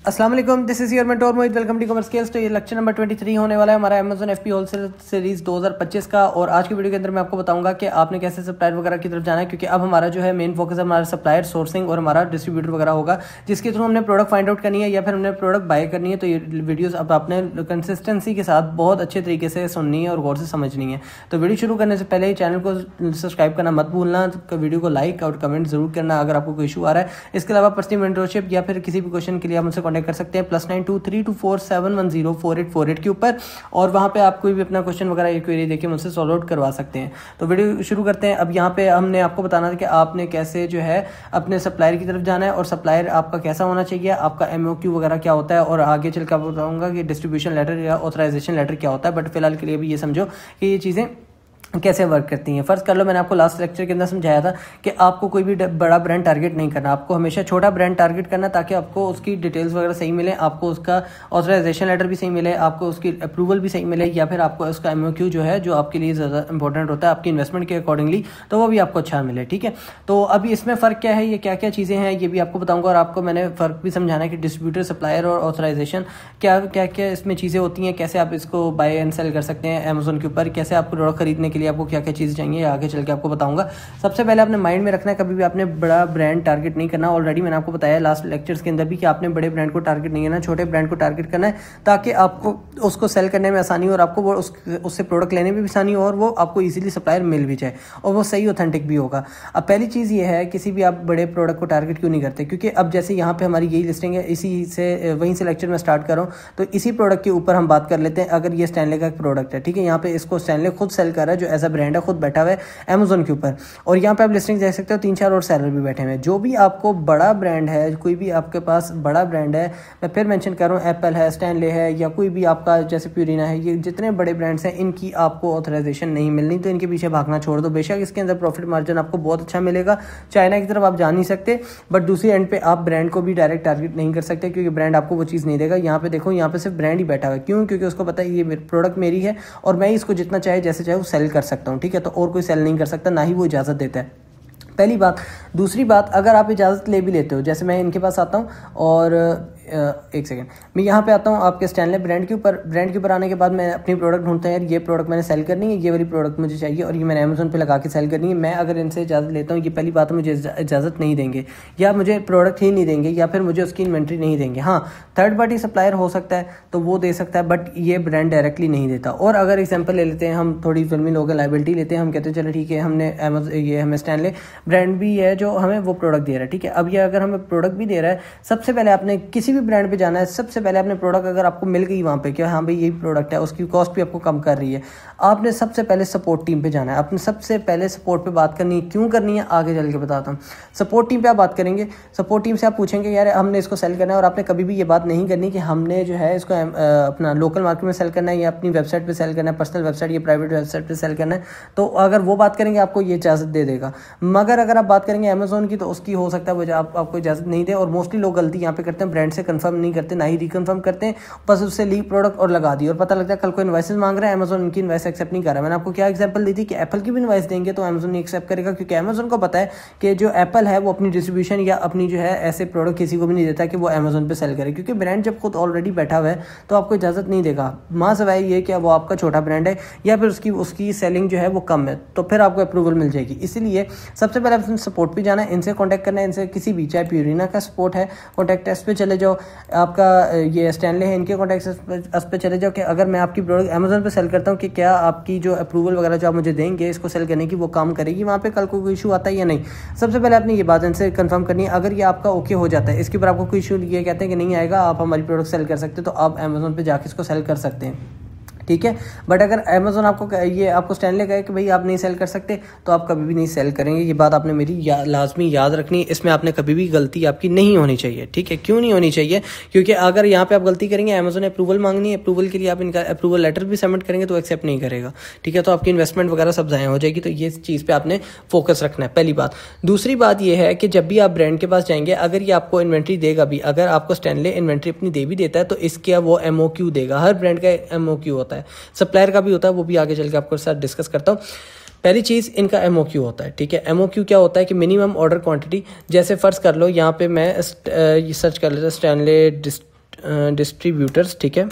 अस्सलाम वालेकुम, this is your mentor Mohit. Welcome to commerce skills. तो ये लेक्चर नंबर 23 होने वाला है हमारा अमेजन एफपी होलसेल सीरीज 2025 का। और आज की वीडियो के अंदर मैं आपको बताऊंगा कि आपने कैसे सप्लायर वगैरह की तरफ जाना है, क्योंकि अब हमारा जो है मेन फोकस हमारा सप्लायर सोर्सिंग और हमारा डिस्ट्रीब्यूटर वगैरह होगा, जिसके थ्रू हमने प्रोडक्ट फाइंड आउट करनी है या फिर हमने प्रोडक्ट बाय करनी है। तो ये वीडियोज़ अब आपने कंसिस्टेंसी के साथ बहुत अच्छे तरीके से सुननी है और गौर से समझनी है। तो वीडियो शुरू करने से पहले चैनल को सब्सक्राइब करना मत भूलना, वीडियो को लाइक और कमेंट जरूर करना अगर आपको कोई इशू आ रहा है। इसके अलावा पर्सनल मेंटरशिप या फिर किसी भी क्वेश्चन के लिए आप मुझसे कॉन्टैक्ट कर सकते हैं +923247104848 के ऊपर, और वहाँ पे आप कोई भी अपना क्वेश्चन वगैरह या क्वेरी देके मुझसे सॉल्व आउट करवा सकते हैं। तो वीडियो शुरू करते हैं। अब यहाँ पे हमने आपको बताना था कि आपने कैसे जो है अपने सप्लायर की तरफ जाना है और सप्लायर आपका कैसा होना चाहिए, आपका MOQ वगैरह क्या होता है, और आगे चल कर बताऊँगा कि डिस्ट्रीब्यूशन लेटर या ऑथराइजेशन लेटर क्या होता है। बट फिलहाल के लिए भी ये समझो कि ये चीज़ें कैसे वर्क करती हैं। फर्ज कर लो, मैंने आपको लास्ट लेक्चर के अंदर समझाया था कि आपको कोई भी बड़ा ब्रांड टारगेट नहीं करना, आपको हमेशा छोटा ब्रांड टारगेट करना, ताकि आपको उसकी डिटेल्स वगैरह सही मिले, आपको उसका ऑथराइजेशन लेटर भी सही मिले, आपको उसकी अप्रूवल भी सही मिले, या फिर आपको उसका MOQ जो है जो आपके लिए ज़्यादा इंपॉर्टेंट होता है आपकी इन्वेस्टमेंट के अकॉर्डिंगली, तो वो भी आपको अच्छा मिले। ठीक है, तो अभी इसमें फ़र्क क्या है, ये क्या क्या चीज़ें हैं, ये भी आपको बताऊँगा। और आपको मैंने फ़र्क भी समझाना है कि डिस्ट्रीब्यूटर, सप्लायर और ऑथराइजेशन क्या क्या क्या इसमें चीज़ें होती हैं, कैसे आप इसको बाय एंड सेल कर सकते हैं अमेजोन के ऊपर, कैसे आपको प्रोडक्ट खरीदने के लिए आपको क्या क्या चीज़ें चाहिए, आगे चल के आपको बताऊंगा। सबसे पहले आपने माइंड में रखना है, कभी भी आपने बड़ा ब्रांड टारगेट नहीं करना। ऑलरेडी मैंने आपको बताया लास्ट लेक्चर्स के अंदर भी कि आपने बड़े ब्रांड को टारगेट नहीं करना, छोटे ब्रांड को टारगेट करना है, ताकि आपको उसको सेल करने में आसानी हो और आपको वो उससे प्रोडक्ट लेने में भी आसानी हो और वो आपको इजीली सप्लायर मिल भी जाए और वो सही ऑथेंटिक भी होगा। अब पहली चीज़ ये है, किसी भी आप बड़े प्रोडक्ट को टारगेट क्यों नहीं करते, क्योंकि अब जैसे यहाँ पे हमारी यही लिस्टिंग है, इसी से वहीं से लेक्चर में स्टार्ट कर रहा हूँ। तो इसी प्रोडक्ट के ऊपर हम बात कर लेते हैं। अगर ये स्टैनले का एक प्रोडक्ट है, ठीक है, यहाँ पे इसको स्टैनले खुद सेल कर रहा है, जो एज अ ब्रांड है, खुद बैठा हुआ है अमेजोन के ऊपर, और यहाँ पे आप लिस्टिंग देख सकते हो 3-4 और सेलर भी बैठे हुए हैं। जो भी आपको बड़ा ब्रांड है, कोई भी आपके पास बड़ा ब्रांड है, मैं फिर मेंशन कर रहा हूँ, एप्पल है, स्टैनले है, या कोई भी आपका जैसे प्यूरिना है, ये जितने बड़े ब्रांड्स हैं, इनकी आपको ऑथराइजेशन नहीं मिलनी, तो इनके पीछे भागना छोड़ दो। बेशक इसके अंदर प्रॉफिट मार्जिन आपको बहुत अच्छा मिलेगा, चाइना की तरफ आप जा नहीं सकते, बट दूसरी एंड पे आप ब्रांड को भी डायरेक्ट टारगेट नहीं कर सकते, क्योंकि ब्रांड आपको वो चीज़ नहीं देगा। यहाँ पे देखो, यहाँ पे सिर्फ ब्रांड ही बैठा हुआ है। क्यों? क्योंकि उसको पता है ये प्रोडक्ट मेरी है और मैं इसको जितना चाहे जैसे चाहे वो सेल कर सकता हूँ। ठीक है, तो और कोई सेल नहीं कर सकता, ना ही वो इजाज़त देता है, पहली बात। दूसरी बात, अगर आप इजाज़त ले भी लेते हो, जैसे मैं इनके पास आता हूँ और एक सेकेंड, मैं यहाँ पे आता हूँ आपके स्टैनले ब्रांड के ऊपर। ब्रांड के ऊपर आने के बाद मैं अपनी प्रोडक्ट ढूंढता हूँ, यार ये प्रोडक्ट मैंने सेल करनी है, ये वाली प्रोडक्ट मुझे चाहिए और ये मैंने अमेजोन पे लगा के सेल करनी है। मैं अगर इनसे इजाज़त लेता हूँ, ये पहली बात, मुझे इजाज़त नहीं देंगे या मुझे प्रोडक्ट ही नहीं देंगे या फिर मुझे उसकी इन्वेंट्री नहीं देंगे। हाँ, थर्ड पार्टी सप्लायर हो सकता है तो वो दे सकता है, बट ये ब्रांड डायरेक्टली नहीं देता। और अगर एग्जाम्पल ले लेते हैं, हम थोड़ी फिल्मी लोग लाइबिलिटी लेते हैं, हम कहते हैं चलो ठीक है, हमने ये हमें स्टैनले ब्रांड भी है जो हमें वो प्रोडक्ट दे रहा है। ठीक है, अब ये अगर हमें प्रोडक्ट भी दे रहा है, सबसे पहले आपने किसी भी ब्रांड पे जाना है, सबसे पहले आपने प्रोडक्ट अगर आपको मिल गई वहाँ पे कि हाँ भाई यही प्रोडक्ट है, उसकी कॉस्ट भी आपको कम कर रही है, आपने सबसे पहले सपोर्ट टीम पे जाना है। आपने सबसे पहले सपोर्ट पे बात करनी है। क्यों करनी है, आगे चल के बताता हूँ। सपोर्ट टीम पे आप बात करेंगे, सपोर्ट टीम से आप पूछेंगे यार हमने इसको सेल करना है, और आपने कभी भी ये बात नहीं करनी कि हमने जो है इसको अपना लोकल मार्केट में सेल करना है या अपनी वेबसाइट पर सेल करना है, पर्सनल वेबसाइट या प्राइवेट वेबसाइट पर सेल करना है। तो अगर वो बात करेंगे आपको ये इजाज़त दे देगा, मगर अगर आप बात करेंगे अमेजोन की, तो उसकी हो सकता है वो आपको इजाज़त नहीं दे। और मोस्टली लोग गलती यहाँ पे करते हैं, ब्रांड से कंफर्म नहीं करते, ना ही रिकन्फर्म करते हैं, बस उससे लीक प्रोडक्ट और लगा दी, और पता लगता है कल को इनवाइसेस मांग रहा है, अमेजोन उनकी इनवाइस एक्सेप्ट नहीं कर रहा है। मैंने आपको क्या एग्जांपल दी थी कि एप्पल की भी इनवाइस देंगे तो अमेजोन नहीं एक्सेप्ट करेगा, क्योंकि अमेजोन को पता है कि जो एप्पल है वो अपनी डिस्ट्रीब्यूशन या अपनी जो है ऐसे प्रोडक्ट किसी को भी नहीं देता कि वो अमेजोन पे सेल करे, क्योंकि ब्रांड जब खुद ऑलरेडी बैठा हुआ है तो आपको इजाज़त नहीं देगा। माँ सवाई ये कि वो आपका छोटा ब्रांड है या फिर उसकी सेलिंग जो है वो कम है, तो फिर आपको अप्रूवल मिल जाएगी। इसीलिए सबसे पहले आपने सपोर्ट पे जाना है, इनसे कॉन्टैक्ट करना है, इनसे किसी भी, चाहे प्यूरिना का सपोर्ट है, कॉन्टैक्ट एस पे चले जाओ, आपका ये स्टैनले है, इनके कॉन्टैक्ट एस पे चले जाओ कि अगर मैं आपकी प्रोडक्ट अमेजोन पे सेल करता हूँ कि क्या आपकी जो अप्रूवल वगैरह जो आप मुझे देंगे इसको सेल करने की, वो काम करेगी वहाँ पे, कल को कोई इशू आता है या नहीं। सबसे पहले आपने ये बात इनसे कंफर्म करनी है। अगर ये आपका ओके हो जाता है, इसके ऊपर आपको कोई इशू, ये कहते हैं कि नहीं आएगा, आप हमारी प्रोडक्ट सेल कर सकते हो, तो आप अमेजोन पे जाके इसको सेल कर सकते हैं। ठीक है, बट अगर अमेजोन आपको स्टैनले कहे कि भाई आप नहीं सेल कर सकते, तो आप कभी भी नहीं सेल करेंगे। ये बात आपने मेरी लाजमी याद रखनी है, इसमें आपने कभी भी गलती आपकी नहीं होनी चाहिए। ठीक है, क्यों नहीं होनी चाहिए, क्योंकि अगर यहाँ पे आप गलती करेंगे, अमेजोन ने अप्रूवल मांगनी है, अप्रूवल के लिए आप इनका अप्रूवल लेटर भी सबमिट करेंगे तो एक्सेप्ट नहीं करेगा। ठीक है, तो आपकी इन्वेस्टमेंट वगैरह सब ज़ाया हो जाएगी। तो ये चीज़ पर आपने फोकस रखना है, पहली बात। दूसरी बात ये है कि जब भी आप ब्रांड के पास जाएंगे, अगर ये आपको इन्वेंट्री देगा भी, अगर आपको स्टैनले इन्वेंट्री अपनी दे भी देता है, तो इसका वो MOQ देगा। हर ब्रांड का MOQ होता है, सप्लायर का भी होता है, वो भी आगे चल के आपको साथ डिस्कस करता हूँ। पहली चीज़ इनका MOQ होता है। ठीक है, MOQ क्या होता है कि मिनिमम ऑर्डर क्वांटिटी। जैसे फ़र्ज़ कर लो, यहाँ पे मैं सर्च कर लेता हूँ स्टैनले डिस्ट्रीब्यूटर्स, ठीक है,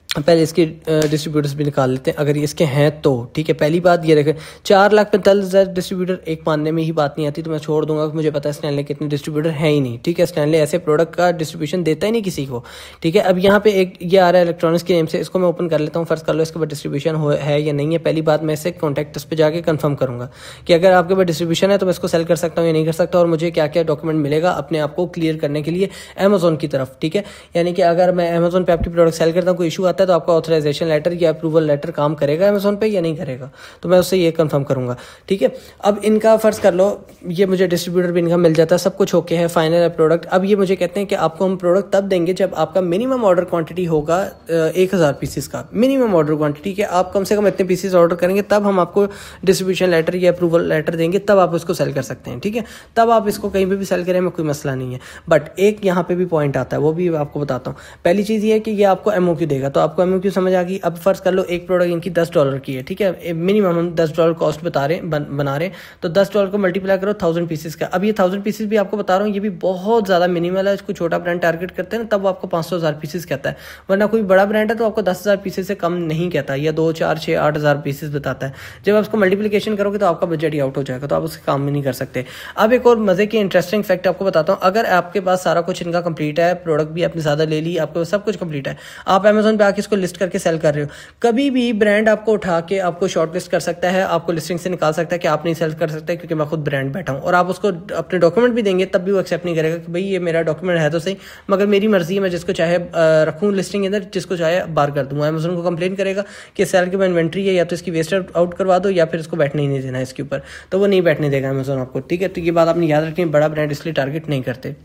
पहले इसके डिस्ट्रीब्यूटर्स भी निकाल लेते हैं अगर इसके हैं तो, ठीक है। पहली बात ये रखें 4,45,000 डिस्ट्रीब्यूटर एक मानने में ही बात नहीं आती, तो मैं छोड़ दूंगा कि मुझे पता है स्टैनले के इतने डिस्ट्रीब्यूटर हैं ही नहीं, ठीक है। स्टैनले ऐसे प्रोडक्ट का डिस्ट्रीब्यूशन देता ही नहीं किसी को, ठीक है। अब यहाँ पे एक ये आ रहा है इलेक्ट्रॉनिक्स के नेम से, इसको मैं ओपन कर लेता हूँ, फर्स्ट कर लो इसके बाद डिस्ट्रीब्यूशन है या नहीं है। पहली बात मैं इससे कॉन्टैक्ट उस पर जाकर कंफर्म करूंगा कि अगर आपके पास डिस्ट्रीब्यूशन है तो मैं इसको सेल कर सकता हूँ या नहीं कर सकता, और मुझे क्या क्या डॉक्यूमेंट मिलेगा अपने आप को क्लियर करने के लिए अमेजोन की तरफ, ठीक है। यानी कि अगर मैं अमेजोन पे आपकी प्रोडक्ट सेल करता हूँ, कोई इशू आता है तो आपका ऑथराइजेशन लेटर या अप्रूवल लेटर काम करेगा अमेजोन पे या नहीं करेगा, तो मैं उससे ये कंफर्म करूंगा, ठीक है। अब इनका फर्ज कर लो ये मुझे डिस्ट्रीब्यूटर भी इनका मिल जाता है, सब कुछ ओके है, फाइनल है प्रोडक्ट। अब ये मुझे कहते हैं कि आपको हम प्रोडक्ट तब देंगे जब आपका मिनिमम ऑर्डर क्वांटिटी होगा 1,000 पीसेस का, मिनिमम ऑर्डर क्वांटिटी के आप कम से कम इतने पीसेस ऑर्डर करेंगे तब हम आपको डिस्ट्रीब्यूशन लेटर या अप्रूवल लेटर देंगे, तब आप उसको सेल कर सकते हैं, ठीक है। तब आप इसको कहीं पर भी सेल करें में कोई मसला नहीं है। बट एक यहाँ पे भी पॉइंट आता है, वो भी आपको बताता हूँ। पहली चीज़ ये है कि ये आपको एमओक्यू देगा, तो आपको एमओक्यू समझ आ गई। अब फर्ज कर लो एक प्रोडक्ट इनकी $10 की है, ठीक है, मिनिमम हम $10 कॉस्ट बना रहे हैं, तो $10 को मल्टीप्लाई करो 1000 पीसेस का। अब ये 1000 पीसेस भी आपको बता रहा हूँ ये भी बहुत ज़्यादा मिनिमल है, इसको छोटा ब्रांड टारगेट करते हैं ना तब आपको 500,000 पीसेस कहता है, वरना कोई बड़ा ब्रांड है तो आपको 10,000 पीसेस से कम नहीं कहता, या 2, 4, 6, 8,000 पीसेस बताता है। जब आप उसको मल्टीप्लिकेशन करोगे तो आपका बजट ही आउट हो जाएगा, तो आप उससे काम भी नहीं कर सकते। अब एक और मजे की इंटरेस्टिंग फैक्ट आपको बताता हूँ, अगर आपके पास सारा कुछ इनका कंप्लीट है, प्रोडक्ट भी आपने ज़्यादा ले ली, आपको सब कुछ कंप्लीट है, आप अमेजोन पे आके इसको लिस्ट करके सेल कर रहे हो, कभी भी ब्रांड आपको उठा के आपको शॉर्टलिस्ट कर सकता है, आपको लिस्टिंग से निकाल सकता है कि आप नहीं सेल कर सकते क्योंकि मैं खुद ब्रांड बैठा हूं, और आप उसको अपने डॉक्यूमेंट भी देंगे तब भी वो एक्सेप्ट नहीं करेगा कि भाई ये मेरा डॉक्यूमेंट है तो सही, मगर मेरी मर्जी है, मैं जिसको चाहे रखूं लिस्टिंग के अंदर, जिसको चाहे बाहर कर दूंगा। अमेजोन को कंप्लेन करेगा कि सेल की इन्वेंट्री है, या तो इसकी वेस्ट आउट करवा दो या फिर इसको बैठने ही नहीं देना इसके ऊपर, तो वो नहीं बैठने देगा अमेजोन आपको, ठीक है। तो ये बात आपने याद रखनी, बड़ा ब्रांड इसलिए टारगेट नहीं करते।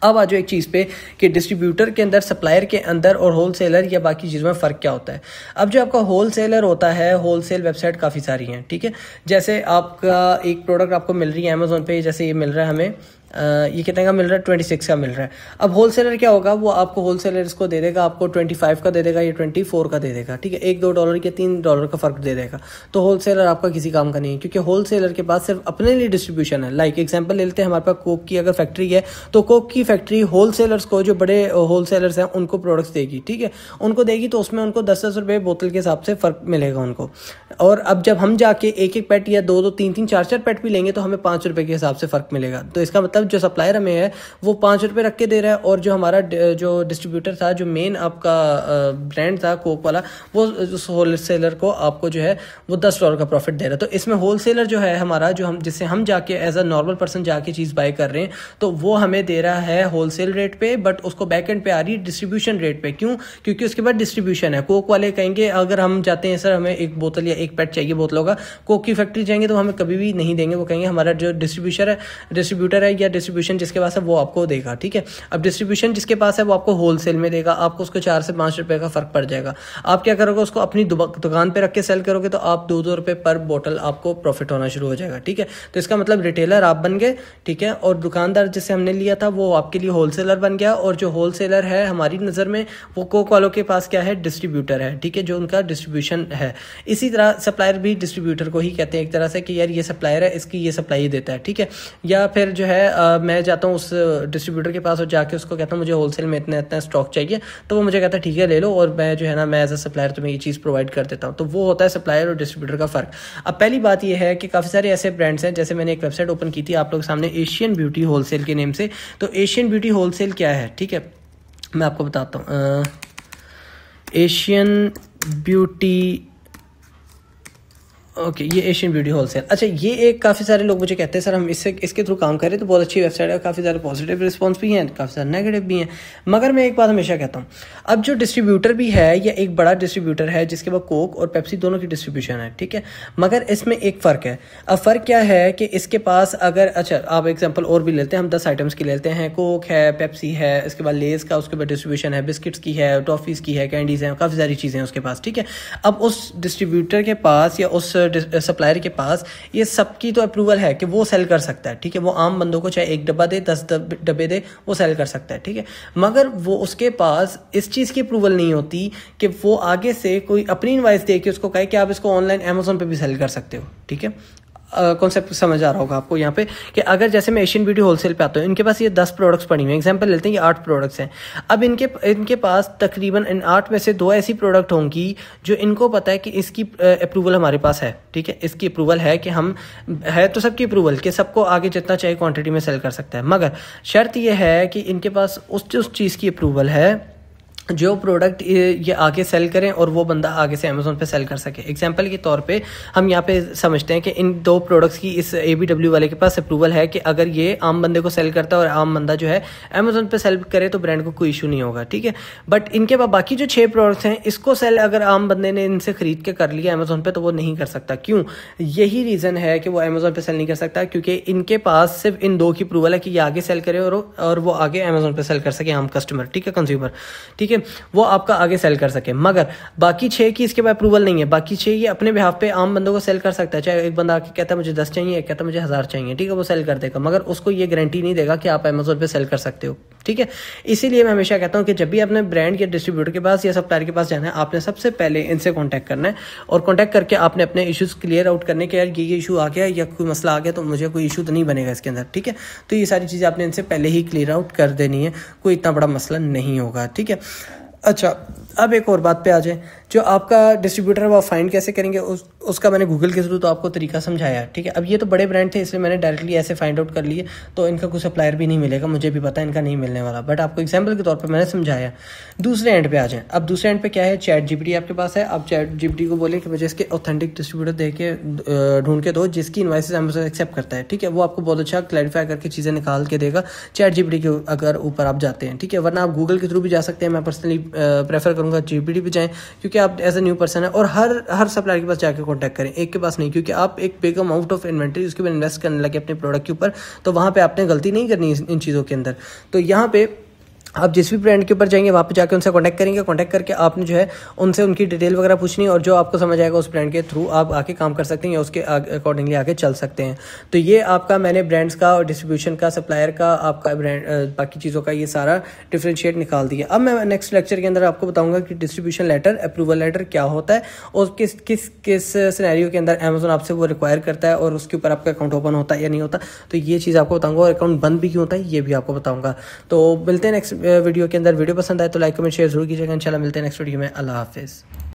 अब आ जाओ एक चीज़ पे कि डिस्ट्रीब्यूटर के अंदर, सप्लायर के अंदर और होलसेलर या बाकी चीज़ों में फ़र्क क्या होता है। अब जो आपका होलसेलर होता है, होलसेल वेबसाइट काफ़ी सारी हैं, ठीक है। जैसे आपका एक प्रोडक्ट आपको मिल रही है अमेजोन पे, जैसे ये मिल रहा है हमें, ये कितने का मिल रहा है, 26 का मिल रहा है। अब होलसेलर क्या होगा, वो आपको होलसेलर इसको दे देगा, आपको 25 का दे देगा या 24 का दे देगा, ठीक है, $1-2 या $3 का फर्क दे देगा। तो होलसेलर आपका किसी काम का नहीं है, क्योंकि होलसेलर के पास सिर्फ अपने लिए डिस्ट्रीब्यूशन है। लाइक एग्जांपल ले लेते हैं, हमारे पास कोक की अगर फैक्ट्री है तो कोक की फैक्ट्री होलसेलर्स को, जो बड़े होलसेलर्स हैं उनको प्रोडक्ट्स देगी, ठीक है, उनको देगी, तो उसमें उनको 10-10 रुपये बोतल के हिसाब से फ़र्क मिलेगा उनको। और अब जब हम जाके एक पैट या 2-2, 3-3, 4-4 पैट भी लेंगे तो हमें ₹5 के हिसाब से फ़र्क मिलेगा। तो इसका मतलब जो सप्लायर हमें वो ₹5 रख के दे रहा है, और जो हमारा जो डिस्ट्रीब्यूटर था, जो मेन आपका ब्रांड था कोक वाला, वो होलसेलर को आपको जो है वो $10 का प्रॉफिट दे रहा है। तो इसमें होलसेलर जो है हमारा, जो हम जिससे हम जाके एज अ नॉर्मल पर्सन जाके चीज़ बाय कर रहे हैं, तो वो हमें दे रहा है होलसेल रेट पे, बट उसको बैक एंड पे आ रही है डिस्ट्रीब्यूशन रेट पे। क्यों? क्योंकि उसके बाद डिस्ट्रीब्यूशन है। कोक वाले कहेंगे अगर हम जाते हैं सर हमें एक बोतल या एक पैट चाहिए बोतलों का, कोक की फैक्ट्री जाएंगे तो हमें कभी भी नहीं देंगे, वो कहेंगे हमारा जो डिस्ट्रीब्यूटर है या डिस्ट्रीब्यूशन जिसके पास है वो आपको देगा, ठीक है। अब डिस्ट्रीब्यूशन जिसके पास है वो आपको होलसेल में देगा, आपको उसको $4 से $5 का फर्क पड़ जाएगा। आप क्या करोगे, उसको अपनी दुकान पे रख के सेल करोगे तो आप $2-2 पर बोतल आपको प्रॉफिट होना शुरू हो जाएगा, ठीक है। तो इसका मतलब रिटेलर आप बन गए, ठीक है, और दुकानदार जिससे हमने लिया था वो आपके लिए होलसेलर बन गया, और जो होलसेलर है हमारी नज़र में वो कोक वालों के पास क्या है, डिस्ट्रीब्यूटर है, ठीक है, जो उनका डिस्ट्रीब्यूशन है। इसी तरह सप्लायर भी डिस्ट्रीब्यूटर को ही कहते हैं एक तरह से कि यार ये सप्लायर है, इसकी ये सप्लाई देता है, ठीक है। या फिर जो है मैं जाता हूँ उस डिस्ट्रीब्यूटर के पास और जाके उसको कहता हूँ मुझे होलसेल में इतना इतना स्टॉक चाहिए, तो वो मुझे कहता है ठीक है ले लो, और मैं जो है ना मैं एज अ सप्लायर तुम्हें ये चीज़ प्रोवाइड कर देता हूँ। तो वो होता है सप्लायर और डिस्ट्रीब्यूटर का फ़र्क। अब पहली बात ये है कि काफ़ी सारे ऐसे ब्रांड्स हैं, जैसे मैंने एक वेबसाइट ओपन की थी आप लोग सामने, एशियन ब्यूटी होलसेल के नेम से। तो एशियन ब्यूटी होलसेल क्या है, ठीक है, मैं आपको बताता हूँ। एशियन ब्यूटी, ओके, ये एशियन ब्यूटी होलसेल। अच्छा, ये एक काफ़ी सारे लोग मुझे कहते हैं सर हम इसके थ्रू काम करें तो बहुत अच्छी वेबसाइट है, काफ़ी सारे पॉजिटिव रिस्पांस भी हैं, काफ़ी सारे नेगेटिव भी हैं। मगर मैं एक बात हमेशा कहता हूँ, अब जो डिस्ट्रीब्यूटर भी है या एक बड़ा डिस्ट्रीब्यूटर है जिसके पास कोक और पेप्सी दोनों की डिस्ट्रीब्यूशन है, ठीक है, मगर इसमें एक फ़र्क है। अब फ़र्क क्या है कि इसके पास अगर, अच्छा आप एग्जाम्पल और भी लेते हैं, हम 10 आइटम्स की लेते हैं, कोक है, पेप्सी है, इसके बाद लेस का उसके बाद डिस्ट्रीब्यूशन है, बिस्किट्स की है, टॉफ़ीज़ की है, कैंडीज़ हैं, काफ़ी सारी चीज़ें हैं उसके पास, ठीक है। अब उस डिस्ट्रीब्यूटर के पास या उस सप्लायर के पास ये सबकी तो अप्रूवल है कि वो सेल कर सकता है, ठीक है, वो आम बंदों को चाहे 1 डब्बा दे, 10 डब्बे दे, वो सेल कर सकता है, ठीक है। मगर वो उसके पास इस चीज़ की अप्रूवल नहीं होती कि वो आगे से कोई अपनी इनवाइस दे के उसको कहे कि आप इसको ऑनलाइन अमेजोन पे भी सेल कर सकते हो, ठीक है। कॉन्सेप्ट समझ आ रहा होगा आपको यहाँ पे कि अगर जैसे मैं एशियन ब्यूटी होलसेल पे आता हूँ, इनके पास ये 10 प्रोडक्ट्स पड़ी हुई हैं, एग्जांपल लेते हैं कि 8 प्रोडक्ट्स हैं। अब इनके पास तकरीबन इन 8 में से 2 ऐसी प्रोडक्ट होंगी जो इनको पता है कि इसकी अप्रूवल हमारे पास है, ठीक है, इसकी अप्रूवल है कि हम है तो सबकी अप्रूवल कि सबको आगे जितना चाहिए क्वांटिटी में सेल कर सकता है, मगर शर्त यह है कि इनके पास उस चीज़ की अप्रूवल है जो प्रोडक्ट ये आगे सेल करें और वो बंदा आगे से अमेज़ोन पे सेल कर सके। एग्जांपल के तौर पे हम यहाँ पे समझते हैं कि इन 2 प्रोडक्ट्स की इस ABW वाले के पास अप्रूवल है कि अगर ये आम बंदे को सेल करता है और आम बंदा जो है अमेज़ोन पे सेल करे तो ब्रांड को कोई इशू नहीं होगा, ठीक है। बट इनके पास बाकी जो 6 प्रोडक्ट्स हैं, इसको सेल अगर आम बंदे ने इनसे खरीद के कर लिया अमेज़ोन पे तो वो नहीं कर सकता। क्यों? यही रीज़न है कि वो अमेज़ोन पे सेल नहीं कर सकता, क्योंकि इनके पास सिर्फ इन 2 की अप्रूवल है कि ये आगे सेल करे और वो आगे अमेज़ोन पे सेल कर सके आम कस्टमर, ठीक है, कंज्यूमर, ठीक है, वो आपका आगे सेल कर सके। मगर बाकी 6 की इसके बाद अप्रूवल नहीं है। बाकी 6 ये अपने बिहाफ पे आम बंदों को सेल कर सकता है। चाहे एक बंदा आके कहता है मुझे 10 चाहिए, एक कहता है मुझे 1000 चाहिए, ठीक है, वो सेल कर देगा, मगर उसको ये गारंटी नहीं देगा कि आप अमेज़ोन पे सेल कर सकते हो, ठीक है। इसीलिए मैं हमेशा कहता हूं कि जब भी अपने ब्रांड या डिस्ट्रीब्यूटर के पास या सप्लायर के पास जाना है, आपने सबसे पहले इनसे कॉन्टैक्ट करना है और कॉन्टैक्ट करके आपने अपने इश्यूज क्लियर आउट करने के, यार ये इशू आ गया या कोई मसला आ गया तो मुझे कोई इशू तो नहीं बनेगा इसके अंदर, ठीक है। तो ये सारी चीज़ें आपने इनसे पहले ही क्लियर आउट कर देनी है, कोई इतना बड़ा मसला नहीं होगा, ठीक है। अच्छा, अब एक और बात पे आ जाए, जो आपका डिस्ट्रीब्यूटर है वो फाइंड कैसे करेंगे, उसका मैंने गूगल के थ्रू तो आपको तरीका समझाया, ठीक है। अब ये तो बड़े ब्रांड थे इसलिए मैंने डायरेक्टली ऐसे फाइंड आउट कर लिए, तो इनका कोई सप्लायर भी नहीं मिलेगा, मुझे भी पता है इनका नहीं मिलने वाला, बट आपको एग्जांपल के तौर पे मैंने समझाया। दूसरे एंड पे आ जाए। अब दूसरे एंड पे क्या है, ChatGPT आपके पास है। आप ChatGPT को बोले कि मुझे इसके ऑथेंटिक डिस्ट्रीब्यूटर दे के ढूंढ के दो जिसकी इनवॉइसेस अमेज़न एक्सेप्ट करता है, ठीक है। वो आपको बहुत अच्छा क्लैरिफाई करके चीज़ें निकाल के देगा ChatGPT के अगर ऊपर आप जाते हैं, ठीक है। वरना आप गूगल के थ्रू भी जा सकते हैं, मैं पर्सनली प्रेफर करूँगा GPT पे जाएँ, क्योंकि आप एज ए न्यू पर्सन है। और हर सप्लायर के पास जाकर कॉन्टैक्ट करें, एक के पास नहीं, क्योंकि आप एक बिग अमाउंट ऑफ इन्वेंट्री उसके ऊपर इन्वेस्ट करने लगे अपने प्रोडक्ट के ऊपर, तो वहाँ पे आपने गलती नहीं करनी इन चीज़ों के अंदर। तो यहाँ पे आप जिस भी ब्रांड के ऊपर जाएंगे वहाँ पे जाके उनसे कॉन्टैक्ट करेंगे, कॉन्टैक्ट करके आपने जो है उनसे उनकी डिटेल वगैरह पूछनी है, और जो आपको समझ आएगा उस ब्रांड के थ्रू आप आके काम कर सकते हैं या उसके अकॉर्डिंगली आगे चल सकते हैं। तो ये आपका मैंने ब्रांड्स का और डिस्ट्रीब्यूशन का, सप्लायर का, आपका ब्रांड बाकी चीज़ों का ये सारा डिफ्रेंशिएट निकाल दिया। अब मैं नेक्स्ट लेक्चर के अंदर आपको बताऊंगा कि डिस्ट्रीब्यूशन लेटर, अप्रूवल लेटर क्या होता है और किस सिनेरियो के अंदर अमेज़न आपसे वो रिक्वायर करता है और उसके ऊपर आपका अकाउंट ओपन होता है या नहीं होता। तो ये चीज़ आपको बताऊँगा, और अकाउंट बंद भी क्यों होता है ये भी आपको बताऊँगा। तो मिलते हैं नेक्स्ट वीडियो के अंदर। वीडियो पसंद आए तो लाइक कमेंट शेयर जरूर कीजिएगा। इंशाल्लाह मिलते हैं नेक्स्ट वीडियो में। अल्लाह हाफिज़।